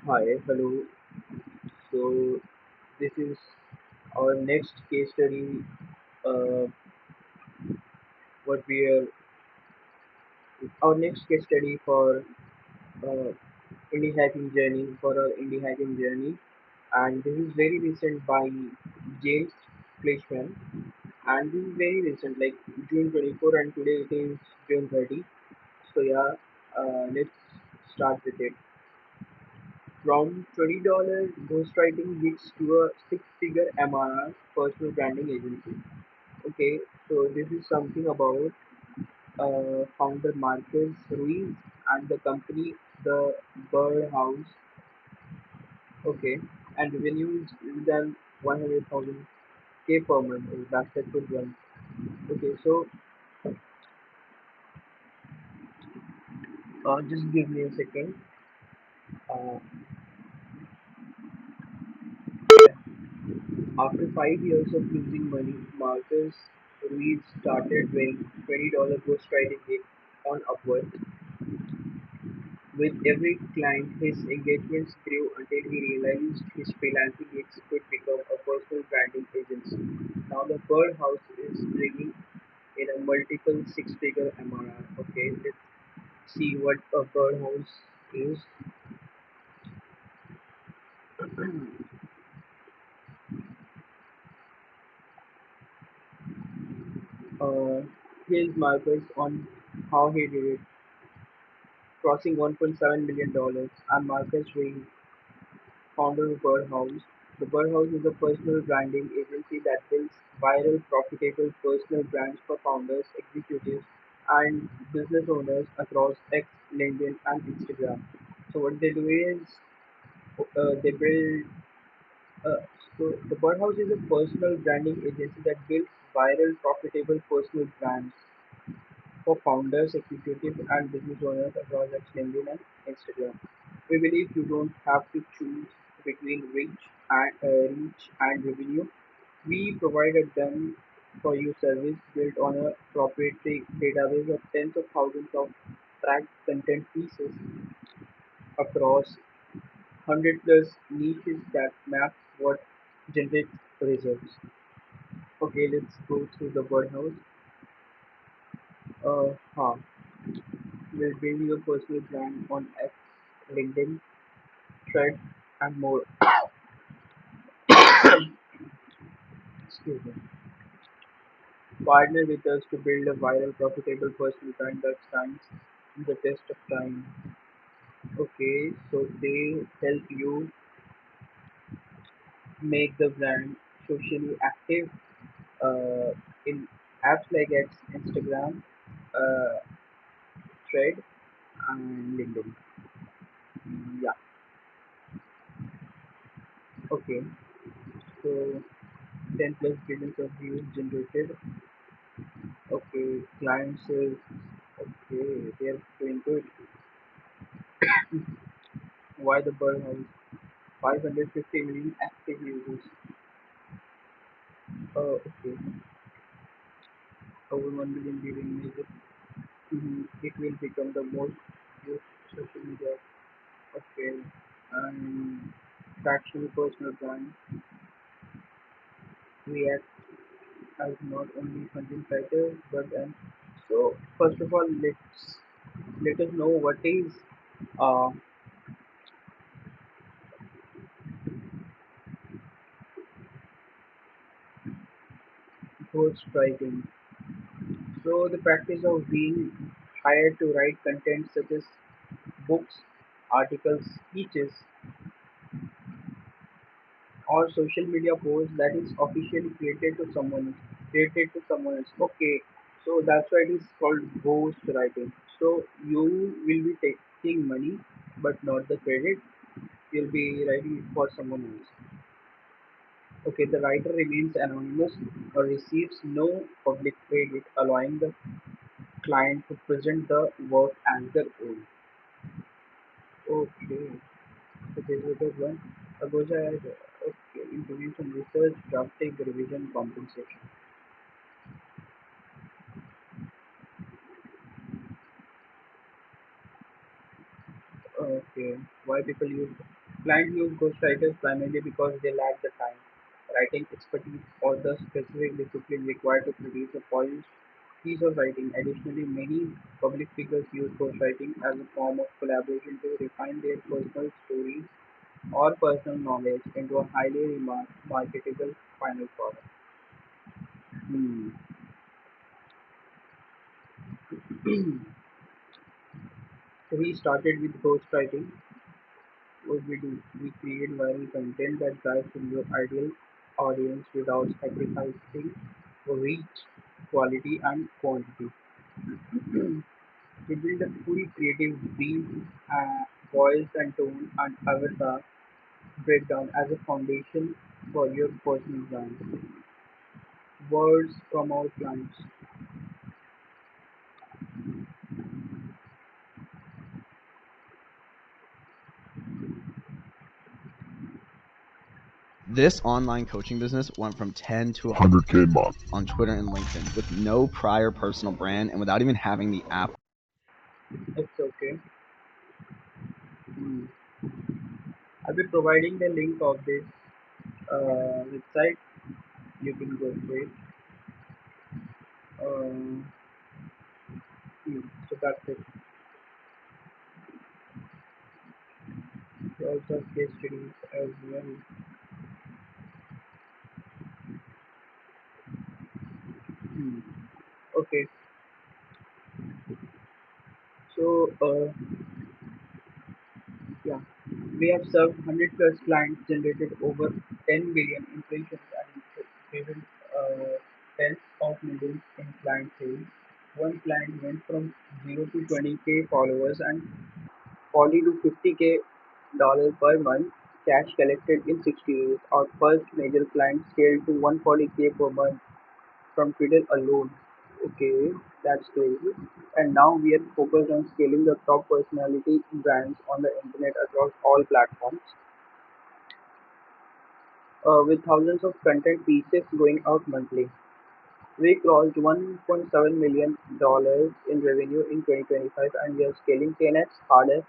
Hi, hello. So this is our next case study. Uh, what we are our next case study for uh, indie hacking journey for our indie hacking journey, and this is very recent by James Fleischman, and this is very recent, like June 24, and today it is June 30. So yeah, let's start with it. From $20 ghostwriting gigs to a six-figure MRR personal branding agency. Okay, so this is something about founder Marcos Ruiz and the company, the Birdhouse. Okay, and revenue is than 100,000 K per month. That's a good one. Okay, so just give me a second. Uh, After 5 years of losing money, Marcus Ruiz started doing $20 ghostwriting gig on Upwork. With every client, his engagements grew until he realized his freelancing gigs could become a personal branding agency. Now the Birdhouse is bringing in a multiple six-figure MRR. Okay, let's see what a Birdhouse is. Uh, Here's Marcus on how he did it, crossing $1.7 million. I'm Marcus Ruiz, founder of Birdhouse. The Birdhouse is a personal branding agency that builds viral, profitable personal brands for founders, executives, and business owners across X, LinkedIn, and Instagram. So what they do is they build. Uh, so the Birdhouse is a personal branding agency that builds viral, profitable personal brands for founders, executives, and business owners across LinkedIn and Instagram. We believe you don't have to choose between reach and revenue. We provided them for you service built on a proprietary database of tens of thousands of tracked content pieces across 100 plus niches that map what generates results. Okay, let's go through the Birdhouse. Huh. We'll build your personal brand on X, LinkedIn, Thread, and more. Excuse me. Partner with us to build a viral, profitable personal brand that stands the test of time. Okay, so they help you make the brand socially active in apps like X, Instagram, uh, Thread, and LinkedIn. Yeah. Okay. So 10 plus billions of views generated. Okay. Clients is okay. They're doing good. Why the Birdhouse? 550 million active users. Okay. Over 1 million viewing music. It will become the most used social media. Okay. And fractional personal brand. React as not only content writer but an. So first of all, let us know what is uh, ghostwriting. So the practice of being hired to write content such as books, articles, speeches, or social media post that is officially created to someone else. Okay, so that's why it is called ghost writing. So you will be taking money but not the credit. You'll be writing it for someone else. Okay, the writer remains anonymous or receives no public credit, allowing the client to present the work as their own. Okay, so this is a good one. Goes ahead. Okay, interviews and research, drafting, revision, compensation. Okay, why people use? Clients use ghostwriters primarily because they lack the time, writing expertise, or the specific discipline required to produce a polished piece of writing. Additionally, many public figures use ghostwriting as a form of collaboration to refine their personal stories or personal knowledge into a highly marketable final product. Hmm. So we started with ghostwriting. What we do, we create viral content that drives to your ideal audience without sacrificing reach, quality, and quantity. We build a full creative brief, voice and tone, and avatar breakdown as a foundation for your personal brand. Words from our clients. This online coaching business went from 10 to 100K a month on Twitter and LinkedIn with no prior personal brand and without even having the app. It's okay. Hmm. I'll be providing the link of this website. You can go through it. Um, so that's it. We also have case studies as well. Hmm. Okay, so yeah, we have served 100 plus clients, generated over 10 billion impressions, and driven tens of millions in client sales. One client went from 0 to 20k followers and 40 to 50k dollars per month. Cash collected in 60 days. Our first major client scaled to 140k per month from Twitter alone. Okay, that's crazy. And now we are focused on scaling the top personality brands on the internet across all platforms, with thousands of content pieces going out monthly. We crossed $1.7 million in revenue in 2025 and we are scaling 10x harder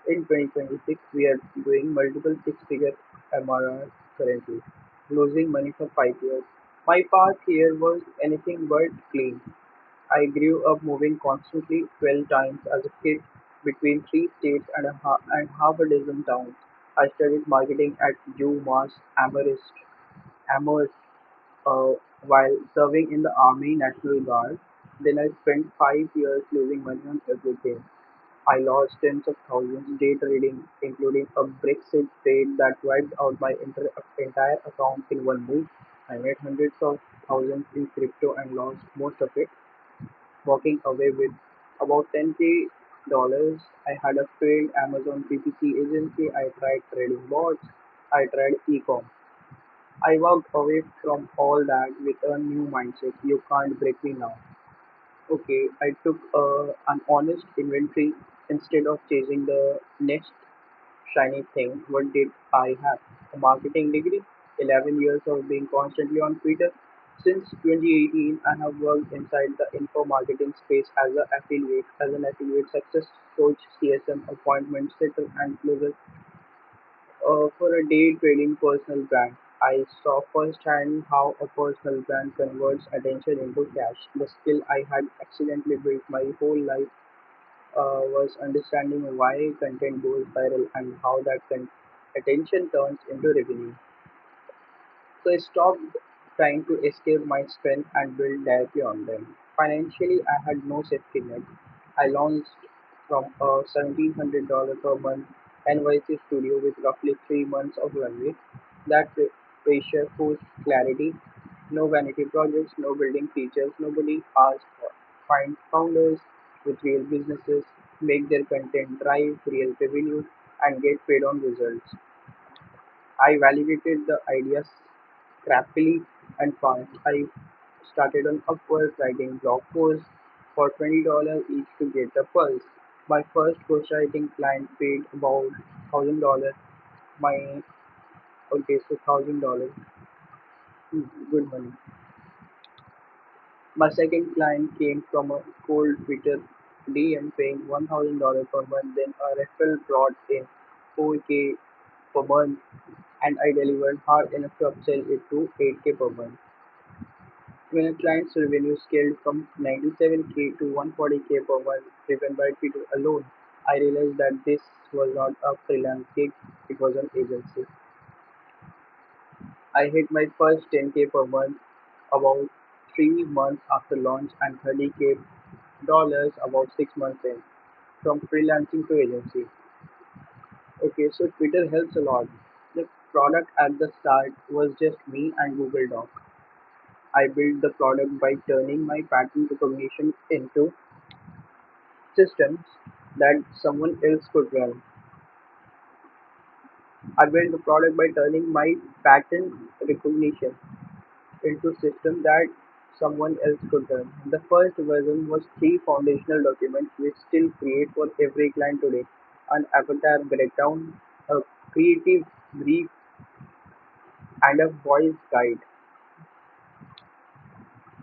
in 2026. We are doing multiple six-figure MRR currently, losing money for 5 years. My path here was anything but clean. I grew up moving constantly 12 times as a kid between three states and half a dozen towns. I studied marketing at UMass Amherst uh, while serving in the Army National Guard. Then I spent 5 years losing money on everything. I lost tens of thousands day trading, including a Brexit trade that wiped out my entire account in one move. I made hundreds of thousands in crypto and lost most of it, walking away with about 10k dollars. I had a failed Amazon PPC agency. I tried trading bots. I tried e-com. I walked away from all that with a new mindset. You can't break me now. Okay, I took an honest inventory instead of chasing the next shiny thing. What did I have? A marketing degree, 11 years of being constantly on Twitter. Since 2018, I have worked inside the info marketing space as an affiliate success coach, CSM, appointment setter, and closer for a day trading personal brand. I saw firsthand how a personal brand converts attention into cash. The skill I had accidentally built my whole life was understanding why content goes viral and how that attention turns into revenue. So I stopped trying to escape my strength and build directly on them. Financially, I had no safety net. I launched from a $1,700 per month NYC studio with roughly 3 months of runway. That pressure forced clarity. No vanity projects, no building features. Nobody asked for. Find founders with real businesses, make their content drive real revenue, and get paid on results. I validated the ideas craftily and fast. I started on Upwork writing blog posts for $20 each to get a pulse. My first ghostwriting client paid about $1,000. My okay, so $1,000, good money. My second client came from a cold Twitter DM paying $1,000 per month. Then a referral brought in 4K per month, and I delivered hard enough to upsell it to 8K per month. When a client's revenue scaled from 97K to 140K per month, driven by Twitter alone, I realized that this was not a freelance gig, it was an agency. I hit my first 10K per month about 3 months after launch and 30K dollars about 6 months in, from freelancing to agency. Okay, so Twitter helps a lot. The product at the start was just me and Google Docs. I built the product by turning my pattern recognition into systems that someone else could run. I built the product by turning my pattern recognition into system that someone else could run. The first version was three foundational documents we still create for every client today: an avatar breakdown, a creative brief, and a voice guide.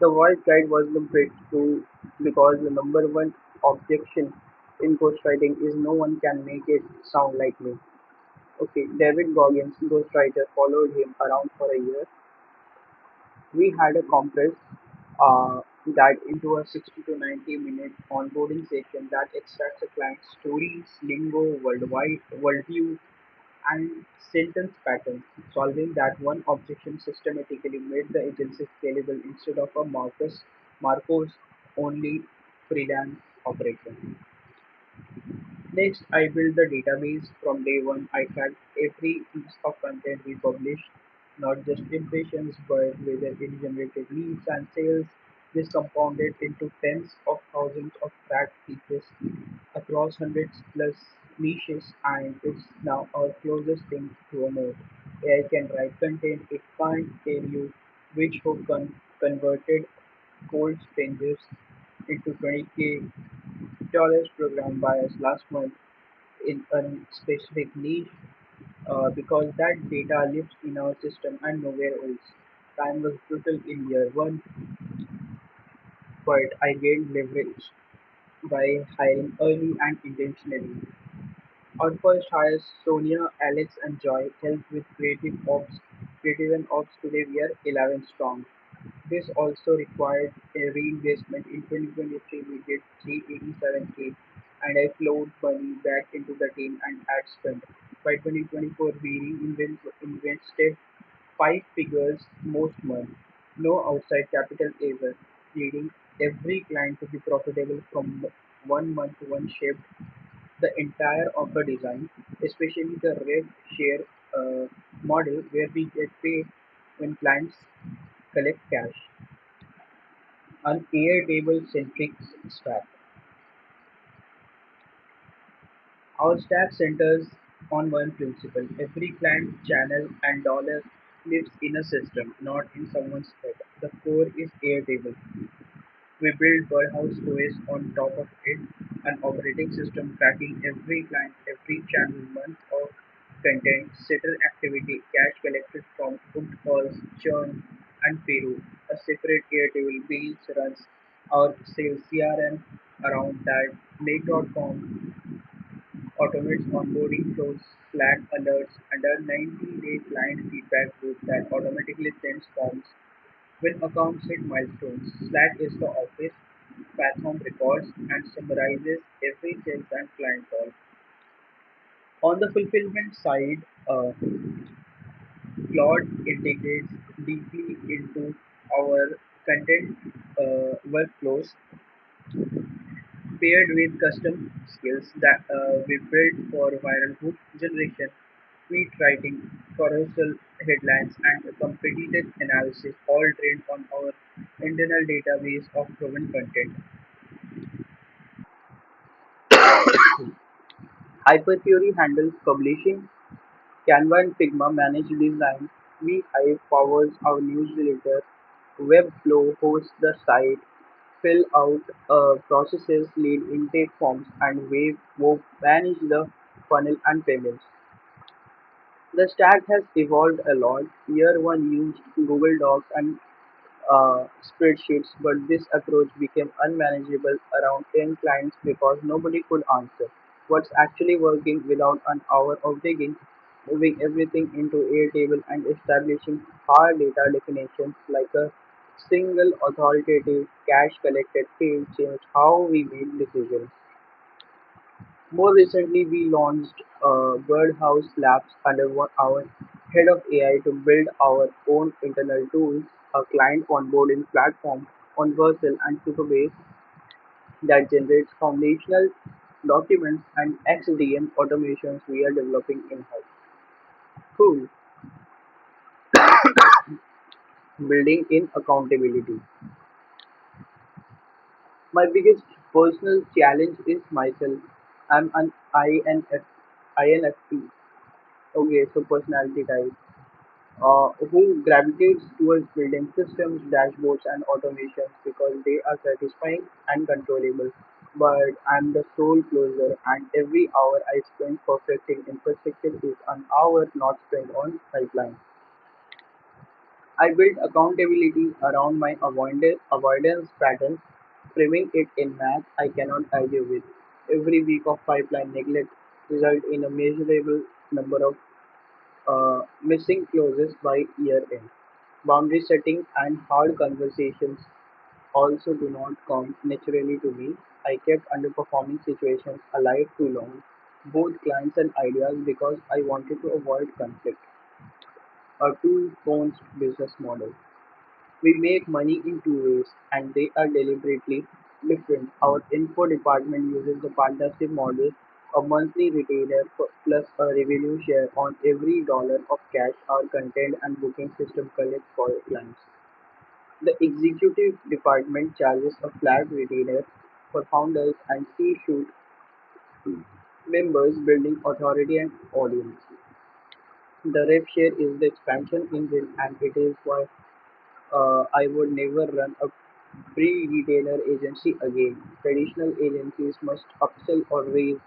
The voice guide was the breakthrough because the number one objection in ghostwriting is no one can make it sound like me. Okay, David Goggins, ghostwriter, followed him around for a year. We had a compress that into a 60 to 90-minute onboarding session that extracts a client's stories, lingo, worldview, and sentence patterns. Solving that one objection systematically made the agency scalable instead of a Marcos only freelance operation. Next, I built the database. From day one. I tracked every piece of content we published, not just impressions, but whether it generated leads and sales. This compounded into tens of thousands of tracked pieces across hundreds plus niches, and it's now our closest thing to a mode. AI can write content, it can't tell you which hook converted cold strangers into 20K dollars program buyers last month in a specific niche because that data lives in our system and nowhere else. Time was brutal in year one, but I gained leverage by hiring early and intentionally. Our first hires, Sonia, Alex, and Joy, helped with creative ops. Creative and ops today we are 11 strong. This also required a reinvestment. In 2023, we did 387K, and I flowed money back into the team and ad spend. By 2024, we invested five figures most months, no outside capital ever, leading every client to be profitable from one month to one shaped the entire offer design, especially the rev share model where we get paid when clients collect cash. An Airtable-centric stack. Our stack centers on one principle: every client, channel, and dollar lives in a system, not in someone's head. The core is Airtable. We build Birdhouse OS on top of it, an operating system tracking every client, every channel, month of content, setter activity, cash collected from booked calls, churn, and payroll. A separate Airtable bills runs our sales CRM around that. Make.com automates onboarding flows, Slack alerts, and a 90-day client feedback loop that automatically sends forms when accounts hit milestones. Slack is the office platform records and summarizes every sales and client call. On the fulfillment side, Claude integrates deeply into our content workflows, paired with custom skills that we built for viral hook generation, tweet writing, carousel headlines, and competitive analysis, all trained on our internal database of proven content. Hypertheory handles publishing, Canva and Figma manage design, V-Hive powers our newsletter, Webflow hosts the site, fill out processes, lead intake forms, and Wave manage the funnel and payments. The stack has evolved a lot. Year one used Google Docs and spreadsheets, but this approach became unmanageable around 10 clients because nobody could answer what's actually working without an hour of digging. moving everything into Airtable and establishing hard data definitions like a single authoritative cash collected field changed how we made decisions. More recently, we launched Birdhouse Labs under our head of AI to build our own internal tools, a client onboarding platform on Vercel and Superbase that generates foundational documents and XDM automations we are developing in-house. Cool. Building in accountability. My biggest personal challenge is myself. I'm an INFP. Okay, so personality type. Who gravitates towards building systems, dashboards, and automations because they are satisfying and controllable. But I'm the soul closer, and every hour I spend perfecting infrastructure is an hour not spent on pipeline. I built accountability around my avoidance patterns, framing it in math I cannot argue with. Every week of pipeline neglect result in a measurable number of missing clauses by year end. Boundary setting and hard conversations also do not come naturally to me. I kept underperforming situations alive too long, both clients and ideas, because I wanted to avoid conflict. A two-phone business model. We make money in two ways, and they are deliberately different. Our info department uses the partnership model, a monthly retainer plus a revenue share on every dollar of cash our content and booking system collects for clients. The executive department charges a flat retainer for founders and C-suite members building authority and audience. The rev share is the expansion engine, and it is why I would never run a pre-retailer agency again. Traditional agencies must upsell or raise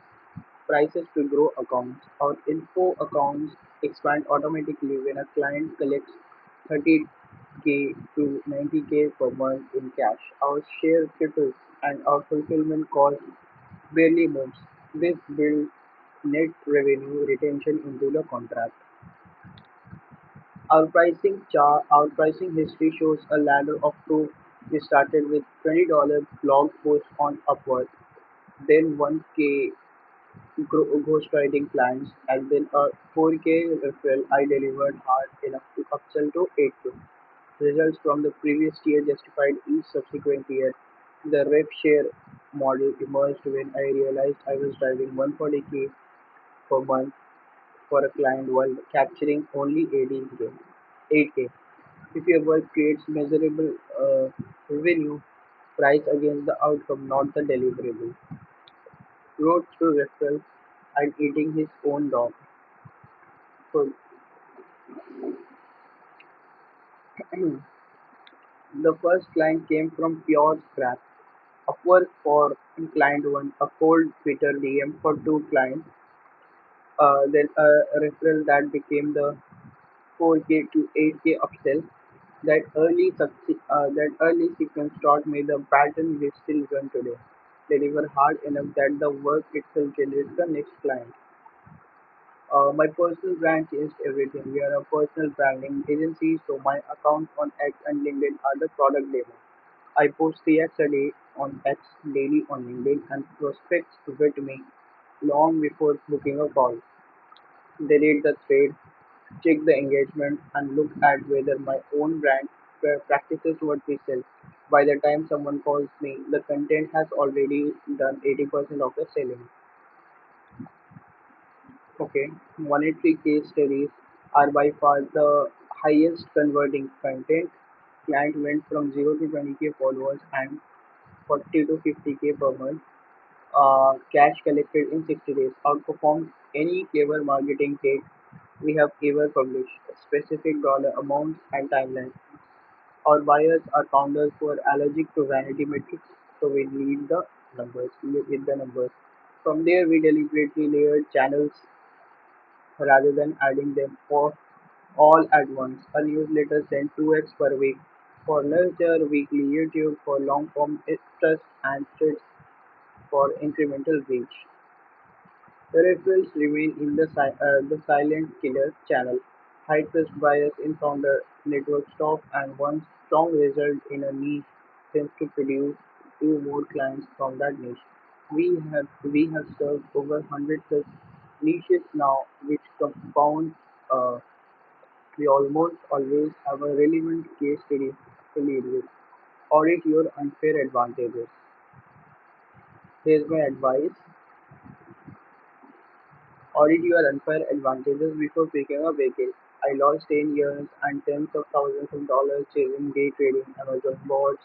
prices to grow accounts. Our info accounts expand automatically when a client collects 30K to 90K per month in cash. Our share triples and our fulfillment cost barely moves. This builds net revenue retention into the contract. Our pricing history shows a ladder of proof. We started with $20 blog post on Upwork, then 1K ghostwriting clients, and then a 4K referral I delivered hard enough to upsell to 8K. Results from the previous year justified each subsequent year. The rev share model emerged when I realized I was driving 140K per month for a client while capturing only 18K. 8K. If your work creates measurable revenue, price against the outcome, not the deliverable. Growth through referrals and eating his own dog. So the first client came from pure scrap. Upwork for client one, a cold Twitter DM for two clients, then a referral that became the 4K to 8K upsell. That early sequence taught me the pattern we still run today. Deliver hard enough that the work itself generates the next client. My personal brand changed everything. We are a personal branding agency, so my accounts on X and LinkedIn are the product demo. I post 3x a day on X, daily on LinkedIn, and prospects vet me long before booking a call. They read the thread, check the engagement, and look at whether my own brand practices what we sell. By the time someone calls me, the content has already done 80% of the selling. Okay, monetary case studies are by far the highest converting content. Client went from 0 to 20K followers and 40 to 50K per month. Cash collected in 60 days outperformed any clever marketing take we have ever published. Specific dollar amounts and timelines. Our buyers are founders who are allergic to vanity metrics, so we lead the numbers. We hit the numbers. From there, we deliberately layered channels rather than adding them all at once. A newsletter sent 2x per week for nurture, weekly YouTube for long form interest, and threads for incremental reach. The referrals remain in the silent killer channel. High trust bias in founder network stock and one strong result in a niche tends to produce two more clients from that niche. We have served over 100 such niches now, which compounds. We almost always have a relevant case study to lead with. Audit your unfair advantages. Here's my advice. Audit your unfair advantages before picking a vehicle. I lost 10 years and tens of thousands of dollars chasing day trading, Amazon bots,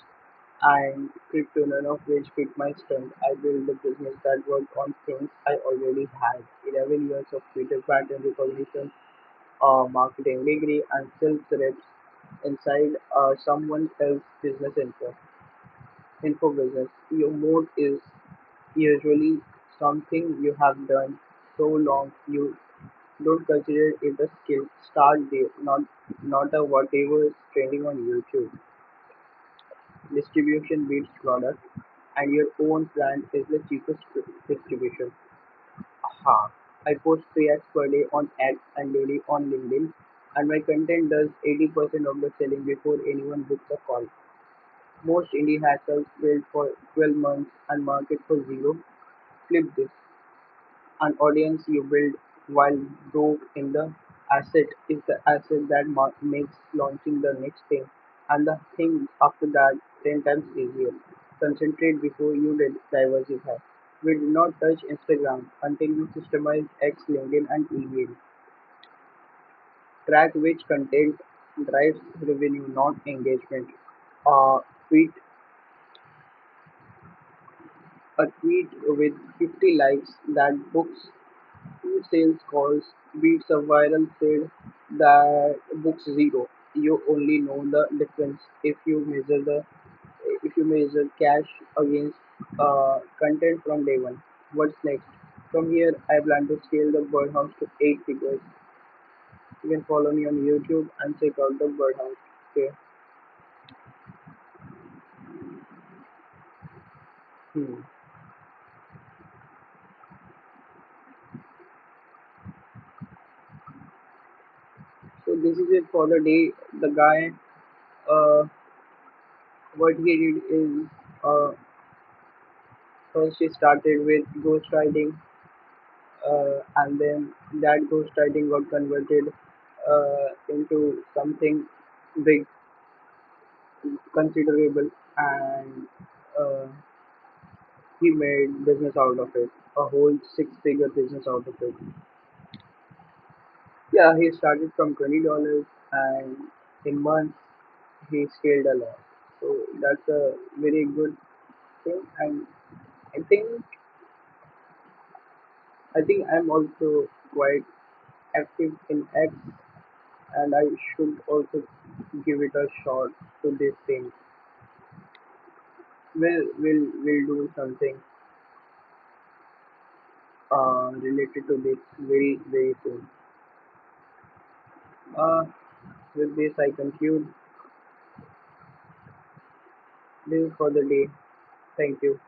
and crypto, none of which fit my strength. I built a business that worked on things I already had. 11 years of Twitter pattern recognition, marketing degree, and sales reps inside someone else's business info business. Your mode is usually something you have done so long you don't consider it a skill. Start there, not a whatever is trending on YouTube. Distribution beats product, and your own brand is the cheapest distribution. Aha! I post 3x per day on ads and daily on LinkedIn, and my content does 80% of the selling before anyone books a call. Most indie hackers build for 12 months and market for zero. Flip this. An audience you build while broke in the asset is the asset that makes launching the next thing and the thing after that 10 times easier. Concentrate before you diversify. We do not touch Instagram until we systemize X, LinkedIn, and email. Track which content drives revenue, not engagement. Uh, tweet a tweet with 50 likes that books two sales calls beats a viral thread that books zero. You only know the difference if you measure cash against content from day one. What's next? From here, I plan to scale the Birdhouse to 8 figures. You can follow me on YouTube and check out the Birdhouse. Okay. Hmm. So this is it for the day. The guy, uh, what he did is, first he started with ghostwriting, and then that ghostwriting got converted into something big, considerable, and uh, he made business out of it, a whole six-figure business out of it. Yeah, he started from $20, and in months he scaled a lot. So that's a very good thing, and I think I think I'm also quite active in X, and I should also give it a shot to this thing. We'll do something related to this very soon. Uh, with this, I conclude this for the day. Thank you.